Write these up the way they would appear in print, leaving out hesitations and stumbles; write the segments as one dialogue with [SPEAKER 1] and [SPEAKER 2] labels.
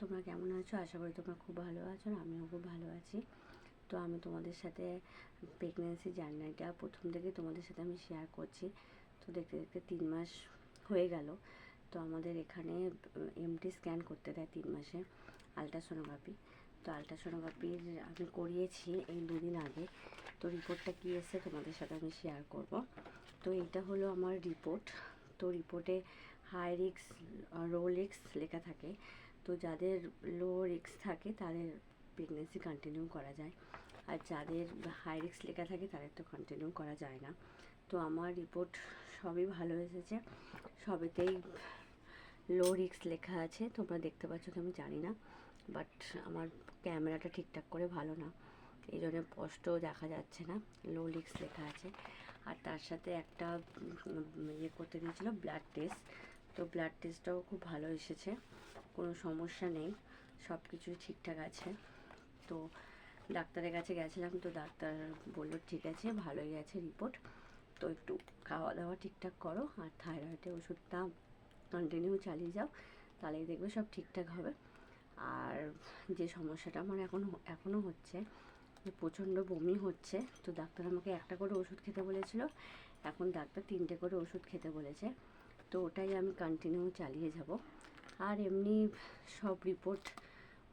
[SPEAKER 1] তোমরা কেমন আছো? আশা করি তোমরা খুব ভালো আছো, আর আমিও খুব ভালো আছি। তো আমি তোমাদের সাথে প্রেগনেন্সি জার্নিটা প্রথম থেকে তোমাদের সাথে আমি শেয়ার করছি। তো দেখতে দেখতে 3 মাস হয়ে গেল। তো আমাদের এখানে এমটি স্ক্যান করতে দেয় 3 মাসে, আলট্রাসোনোগ্রাফি। তো আলট্রাসোনোগ্রাফির আমি করিয়েছি এই 2 দিন আগে। তো রিপোর্টটা কী এসেছে তোমাদের সাথে আমি শেয়ার করব। তো এটা হলো আমার রিপোর্ট। তো রিপোর্টে হাই রিস্ক, লো রিস্ক লেখা থাকে। তো যাদের লো রিস্ক থাকে তাদের প্রেগনেন্সি কন্টিনিউ করা যায়, আর যাদের হাই রিস্ক লেখা থাকে তাদের তো কন্টিনিউ করা যায় না। তো আমার রিপোর্ট সবই ভালো এসেছে, সবেতেই লো রিস্ক লেখা আছে। তোমরা দেখতে পাচ্ছ কি আমি জানি না, বাট আমার ক্যামেরাটা ঠিকঠাক করে ভালো না, এই জন্য স্পষ্ট দেখা যাচ্ছে না। লো রিস্ক লেখা আছে। আর তার সাথে একটা ইয়ে করতে দিয়েছিলো ব্লাড টেস্ট। তো ব্লাড টেস্টটাও খুব ভালো এসেছে, কোনো সমস্যা নেই, সব কিছুই ঠিকঠাক আছে। তো ডাক্তারের কাছে গেছিলাম, তো ডাক্তার বললো ঠিক আছে, ভালোই আছে রিপোর্ট। তো একটু খাওয়া দাওয়া ঠিকঠাক করো, আর থাইরয়েডের ওষুধটা কন্টিনিউ চালিয়ে যাও, তাহলেই দেখবে সব ঠিকঠাক হবে। আর যে সমস্যাটা আমার এখনও হচ্ছে, প্রচণ্ড বমি হচ্ছে। তো ডাক্তার আমাকে একটা করে ওষুধ খেতে বলেছিল, এখন ডাক্তার 3টে করে ওষুধ খেতে বলেছে। তো ওটাই আমি কন্টিনিউ চালিয়ে যাব। আর এমনি সব রিপোর্ট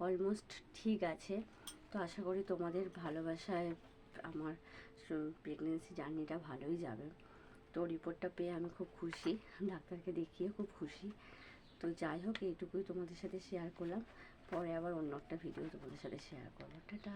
[SPEAKER 1] অলমোস্ট ঠিক আছে। তো আশা করি তোমাদের ভালোবাসায় আমার প্রেগনেন্সি জার্নিটা ভালোই যাবে। তো রিপোর্টটা পেয়ে আমি খুব খুশি, ডাক্তারকে দেখিয়ে খুব খুশি। তো যাই হোক, এইটুকুই তোমাদের সাথে শেয়ার করলাম। পরে আবার অন্য একটা ভিডিও তোমাদের সাথে শেয়ার করবো। টাটা।